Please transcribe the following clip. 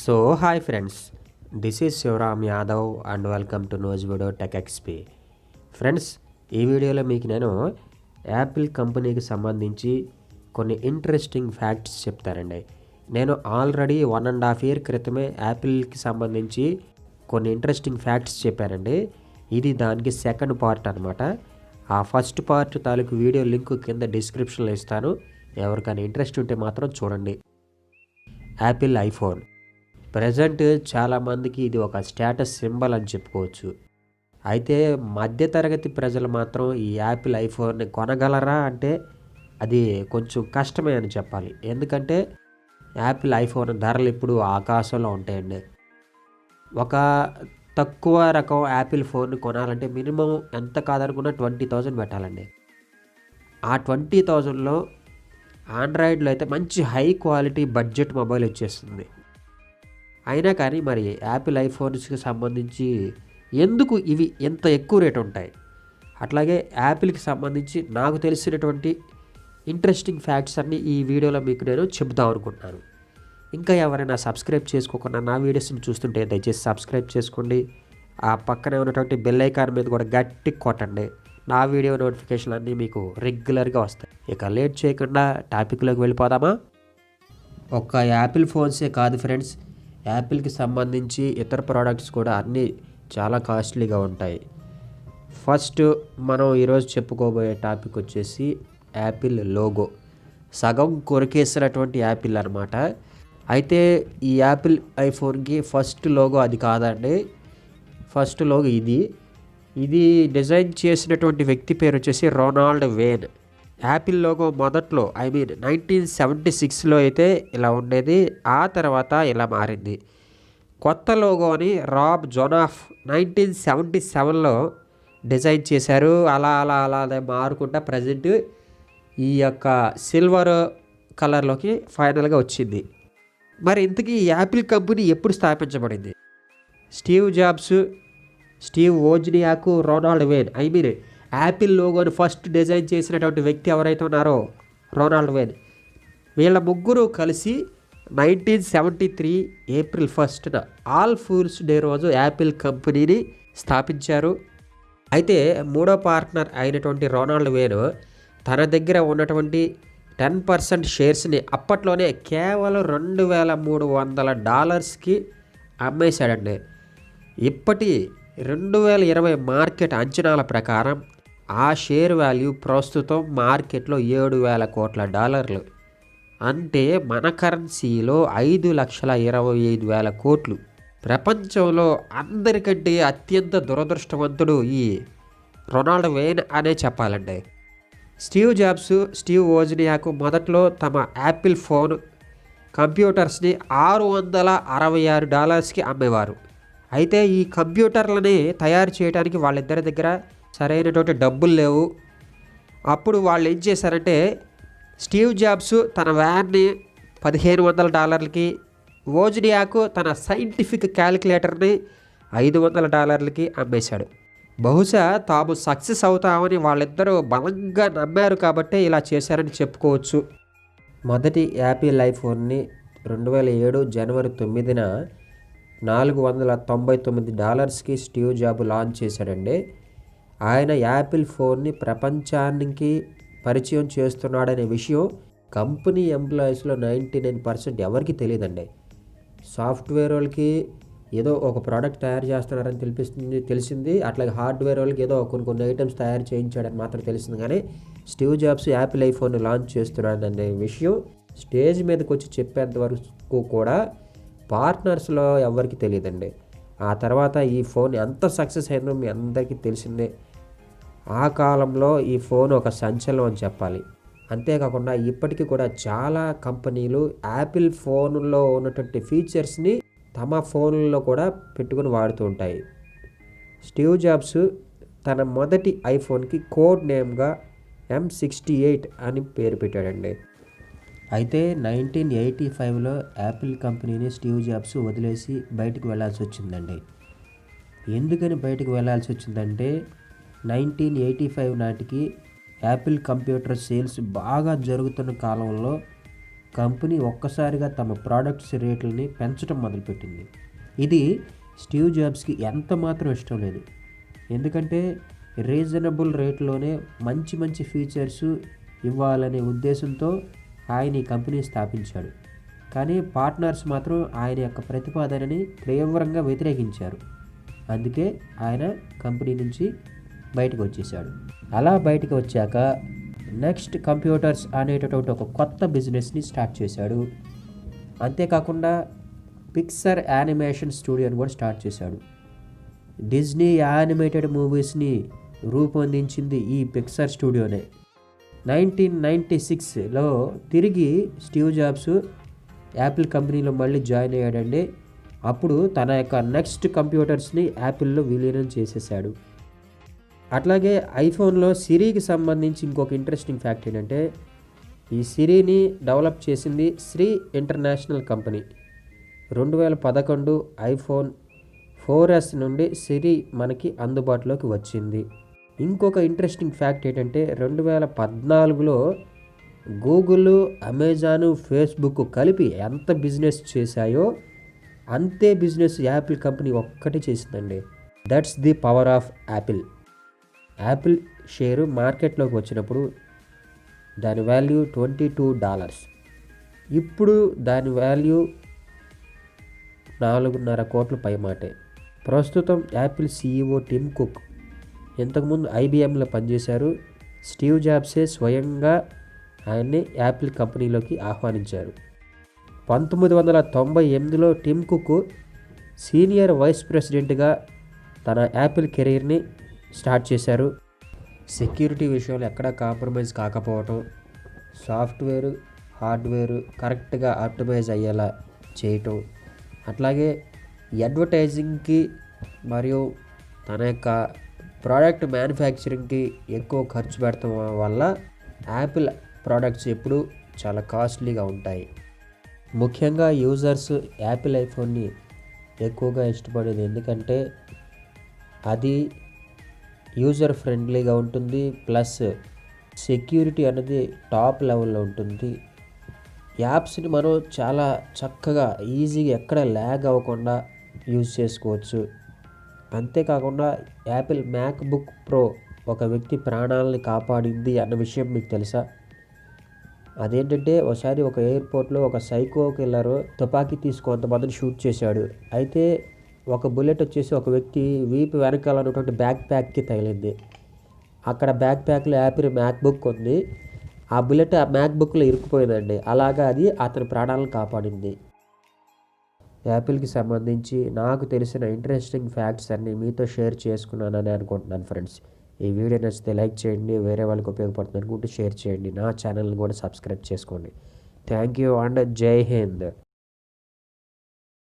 So hi friends, this is Shivram Yadav and welcome to NUZVID TECH EXP. Friends, ఈ వీడియోలో మీకు నేను Apple కంపెనీకి సంబంధించి కొన్ని ఇంట్రెస్టింగ్ ఫ్యాక్ట్స్ చెప్తానండి. నేను ఆల్రెడీ 1.5 year క్రితమే యాపిల్కి సంబంధించి కొన్ని ఇంట్రెస్టింగ్ ఫ్యాక్ట్స్ చెప్పానండి. ఇది దానికి సెకండ్ పార్ట్ అనమాట. ఆ ఫస్ట్ పార్ట్ తాలూకు వీడియో లింక్ కింద డిస్క్రిప్షన్లో ఇస్తాను. ఎవరికైనా ఇంట్రెస్ట్ ఉంటే మాత్రం చూడండి. యాపిల్ ఐఫోన్ ప్రజెంట్ చాలామందికి ఇది ఒక స్టేటస్ సింబల్ అని చెప్పుకోవచ్చు. అయితే మధ్యతరగతి ప్రజలు మాత్రం ఈ యాపిల్ ఐఫోన్ని కొనగలరా అంటే అది కొంచెం కష్టమే అని చెప్పాలి. ఎందుకంటే యాపిల్ ఐఫోన్ ధరలు ఇప్పుడు ఆకాశంలో ఉంటాయండి. ఒక తక్కువ రకం యాపిల్ ఫోన్ కొనాలంటే మినిమం ఎంత కాదనుకున్నా 20,000 పెట్టాలండి. ఆ 20,000లో ఆండ్రాయిడ్లో అయితే మంచి హై క్వాలిటీ బడ్జెట్ మొబైల్ వచ్చేస్తుంది. అయినా కానీ మరి యాపిల్ ఐఫోన్స్కి సంబంధించి ఎందుకు ఇవి ఎంత ఎక్కువ రేట్ ఉంటాయి? అట్లాగే యాపిల్కి సంబంధించి నాకు తెలిసినటువంటి ఇంట్రెస్టింగ్ ఫ్యాక్ట్స్ అన్నీ ఈ వీడియోలో మీకు నేను చెప్దాం అనుకుంటున్నాను. ఇంకా ఎవరైనా సబ్స్క్రైబ్ చేసుకోకుండా నా వీడియోస్ని చూస్తుంటే దయచేసి సబ్స్క్రైబ్ చేసుకోండి. ఆ పక్కనే ఉన్నటువంటి బెల్ ఐకాన్ మీద కూడా గట్టి కొట్టండి. నా వీడియో నోటిఫికేషన్లు అన్నీ మీకు రెగ్యులర్గా వస్తాయి. ఇక లేట్ చేయకుండా టాపిక్లోకి వెళ్ళిపోదామా? ఒక్క యాపిల్ ఫోన్సే కాదు ఫ్రెండ్స్, యాపిల్కి సంబంధించి ఇతర ప్రోడక్ట్స్ కూడా అన్నీ చాలా కాస్ట్లీగా ఉంటాయి. ఫస్ట్ మనం ఈరోజు చెప్పుకోబోయే టాపిక్ వచ్చేసి యాపిల్ లోగో. సగం కొరికేసినటువంటి యాపిల్ అనమాట. అయితే ఈ యాపిల్ ఐఫోన్కి ఫస్ట్ లోగో అది కాదండి. ఫస్ట్ లోగో ఇది డిజైన్ చేసినటువంటి వ్యక్తి పేరు వచ్చేసి రొనాల్డ్ వేన్. యాపిల్ లోగో మొదట్లో 1976లో అయితే ఇలా ఉండేది. ఆ తర్వాత ఇలా మారింది. కొత్త లోగోని రాబ్ జోనాఫ్ 1977లో డిజైన్ చేశారు. అలా అదే మారుకుంటా ప్రజెంట్ ఈ యొక్క సిల్వర్ కలర్లోకి ఫైనల్గా వచ్చింది. మరి ఇంతకీ యాపిల్ కంపెనీ ఎప్పుడు స్థాపించబడింది? Steve Jobs, Steve Wozniak, Ronald Wayne. Apple లోగోని ఫస్ట్ డిజైన్ చేసినటువంటి వ్యక్తి ఎవరైతే ఉన్నారో రొనాల్డ్ వేన్, వీళ్ళ ముగ్గురు కలిసి 1973 April 1న ఆల్ ఫూల్స్ డే రోజు యాపిల్ కంపెనీని స్థాపించారు. అయితే మూడో పార్ట్నర్ అయినటువంటి రొనాల్డ్ వేన్ తన దగ్గర ఉన్నటువంటి 10% షేర్స్ని అప్పట్లోనే కేవలం $2,300కి అమ్మేశాడండి. ఇప్పటి 2020 మార్కెట్ అంచనాల ప్రకారం ఆ షేర్ వాల్యూ ప్రస్తుతం మార్కెట్లో $7,000 కోట్ల. అంటే మన కరెన్సీలో 5,25,000 కోట్లు. ప్రపంచంలో అందరికంటే అత్యంత దురదృష్టవంతుడు ఈ రొనాల్డ్ వేన్ అనే చెప్పాలండి. స్టీవ్ జాబ్స్, స్టీవ్ వోజ్నియాక్ మొదట్లో తమ యాపిల్ ఫోన్ కంప్యూటర్స్ని $666కి అమ్మేవారు. అయితే ఈ కంప్యూటర్లని తయారు చేయడానికి వాళ్ళిద్దరి దగ్గర సరైనటువంటి డబ్బులు లేవు. అప్పుడు వాళ్ళు ఏం చేశారంటే స్టీవ్ జాబ్స్ తన వ్యాన్ని $1,500కి, వోజ్నియాక్ తన సైంటిఫిక్ క్యాలిక్యులేటర్ని $500కి అమ్మేశాడు. బహుశా తాము సక్సెస్ అవుతామని వాళ్ళిద్దరూ బలంగా నమ్మారు కాబట్టే ఇలా చేశారని చెప్పుకోవచ్చు. మొదటి యాపిల్ ఐఫోన్ని 2007 జనవరి 9న $499కి స్టీవ్ జాబ్ లాంచ్ చేశాడండి. ఆయన యాపిల్ ఫోన్ని ప్రపంచానికి పరిచయం చేస్తున్నాడనే విషయం కంపెనీ ఎంప్లాయీస్లో 99% ఎవరికి తెలియదండి. సాఫ్ట్వేర్ వాళ్ళకి ఏదో ఒక ప్రోడక్ట్ తయారు చేస్తున్నారని తెలిసింది. అట్లాగే హార్డ్వేర్ వాళ్ళకి ఏదో కొన్ని ఐటమ్స్ తయారు చేయించాడని మాత్రం తెలిసింది. కానీ స్టీవ్ జాబ్స్ యాపిల్ ఐఫోన్ని లాంచ్ చేస్తున్నాడనే విషయం స్టేజ్ మీదకి వచ్చి చెప్పేంత వరకు కూడా పార్ట్నర్స్లో ఎవరికి తెలియదండి. ఆ తర్వాత ఈ ఫోన్ ఎంత సక్సెస్ అయిందో మీ అందరికీ తెలిసిందే. ఆ కాలంలో ఈ ఫోన్ ఒక సంచలనం అని చెప్పాలి. అంతేకాకుండా ఇప్పటికీ కూడా చాలా కంపెనీలు యాపిల్ ఫోన్లో ఉన్నటువంటి ఫీచర్స్ని తమ ఫోన్లలో కూడా పెట్టుకుని వాడుతూ ఉంటాయి. స్టీవ్ జాబ్స్ తన మొదటి ఐఫోన్కి కోడ్ నేమ్గా M68 అని పేరు పెట్టాడండి. అయితే 1985లో యాపిల్ కంపెనీని స్టీవ్ జాబ్స్ వదిలేసి బయటకు వెళ్ళాల్సి వచ్చిందండి. ఎందుకని బయటకు వెళ్ళాల్సి వచ్చిందంటే 1985 నాటికి యాపిల్ కంప్యూటర్ సేల్స్ బాగా జరుగుతున్న కాలంలో కంపెనీ ఒక్కసారిగా తమ ప్రోడక్ట్స్ రేట్లని పెంచడం మొదలుపెట్టింది. ఇది స్టీవ్ జాబ్స్కి ఎంత మాత్రం ఇష్టం లేదు. ఎందుకంటే రీజనబుల్ రేట్లోనే మంచి మంచి ఫీచర్స్ ఇవ్వాలనే ఉద్దేశంతో ఆయన ఈ కంపెనీ స్థాపించాడు. కానీ పార్ట్నర్స్ మాత్రం ఆయన యొక్క ప్రతిపాదనని తీవ్రంగా వ్యతిరేకించారు. అందుకే ఆయన కంపెనీ నుంచి బయటకు వచ్చేసాడు. అలా బయటకు వచ్చాక నెక్స్ట్ కంప్యూటర్స్ అనేటటువంటి ఒక కొత్త బిజినెస్ని స్టార్ట్ చేశాడు. అంతేకాకుండా పిక్సర్ యానిమేషన్ స్టూడియోని కూడా స్టార్ట్ చేశాడు. డిజ్నీ యానిమేటెడ్ మూవీస్ని రూపొందించింది ఈ పిక్సర్ స్టూడియోనే. 1996లో తిరిగి స్టీవ్ జాబ్స్ యాపిల్ కంపెనీలో మళ్ళీ జాయిన్ అయ్యాడండి. అప్పుడు తన యొక్క నెక్స్ట్ కంప్యూటర్స్ని యాపిల్లో విలీనం చేసేసాడు. అట్లాగే ఐఫోన్లో సిరీకి సంబంధించి ఇంకొక ఇంట్రెస్టింగ్ ఫ్యాక్ట్ ఏంటంటే ఈ సిరీని డెవలప్ చేసింది Shri international company. 2011 iPhone 4S నుండి సిరీ మనకి అందుబాటులోకి వచ్చింది. ఇంకొక ఇంట్రెస్టింగ్ ఫ్యాక్ట్ ఏంటంటే 2014లో గూగుల్, అమెజాన్, ఫేస్బుక్ కలిపి ఎంత బిజినెస్ చేశాయో అంతే బిజినెస్ యాపిల్ కంపెనీ ఒక్కటి చేసిందండి. That's the power of Apple. Apple share మార్కెట్లోకి వచ్చినప్పుడు దాని వాల్యూ $22. ఇప్పుడు దాని వాల్యూ 4.5 కోట్ల పైమాటే. ప్రస్తుతం యాపిల్ CEO టిమ్ కుక్ ఇంతకుముందు IBMలో పనిచేశారు. స్టీవ్ జాబ్సే స్వయంగా ఆయన్ని యాపిల్ కంపెనీలోకి ఆహ్వానించారు. 1998లో టిమ్ కుక్ సీనియర్ వైస్ ప్రెసిడెంట్గా తన యాపిల్ కెరీర్ని స్టార్ట్ చేశారు. సెక్యూరిటీ విషయంలో ఎక్కడా కాంప్రమైజ్ కాకపోవటం, సాఫ్ట్వేర్ హార్డ్వేర్ కరెక్ట్గా ఆప్టిమైజ్ అయ్యేలా చేయటం, అట్లాగే అడ్వర్టైజింగ్కి మరియు తన యొక్క ప్రోడక్ట్ మ్యానుఫ్యాక్చరింగ్కి ఎక్కువ ఖర్చు పెడటం వల్ల యాపిల్ ప్రోడక్ట్స్ ఎప్పుడు చాలా కాస్ట్లీగా ఉంటాయి. ముఖ్యంగా యూజర్స్ యాపిల్ ఐఫోన్ని ఎక్కువగా ఇష్టపడేది ఎందుకంటే అది యూజర్ ఫ్రెండ్లీగా ఉంటుంది, ప్లస్ సెక్యూరిటీ అనేది టాప్ లెవెల్లో ఉంటుంది. యాప్స్ని మనం చాలా చక్కగా ఈజీగా ఎక్కడ ల్యాగ్ అవ్వకుండా యూజ్ చేసుకోవచ్చు. అంతేకాకుండా యాపిల్ మ్యాక్బుక్ ప్రో ఒక వ్యక్తి ప్రాణాలని కాపాడింది అన్న విషయం మీకు తెలుసా? అదేంటంటే ఒకసారి ఒక ఎయిర్పోర్ట్లో ఒక సైకో కిల్లర్ తుపాకీ తీసుకు కొంతమందిని షూట్ చేశాడు. అయితే ఒక బుల్లెట్ వచ్చేసి ఒక వ్యక్తి వీపు వెనకాల ఉన్నటువంటి బ్యాక్ ప్యాక్కి తగిలింది. అక్కడ బ్యాక్ ప్యాక్లో యాపిల్ మ్యాక్బుక్ ఉంది. ఆ బుల్లెట్ ఆ మ్యాక్బుక్లో ఇరుక్కుపోయిందండి. అలాగా అది అతని ప్రాణాలను కాపాడింది. యాపిల్కి సంబంధించి నాకు తెలిసిన ఇంట్రెస్టింగ్ ఫ్యాక్ట్స్ అన్నీ మీతో షేర్ చేసుకున్నానని అనుకుంటున్నాను ఫ్రెండ్స్. ఈ వీడియో నచ్చితే లైక్ చేయండి, వేరే వాళ్ళకి ఉపయోగపడుతుంది అనుకుంటే షేర్ చేయండి, నా ఛానల్ని కూడా సబ్స్క్రైబ్ చేసుకోండి. థ్యాంక్ యూ అండ్ జై హింద్.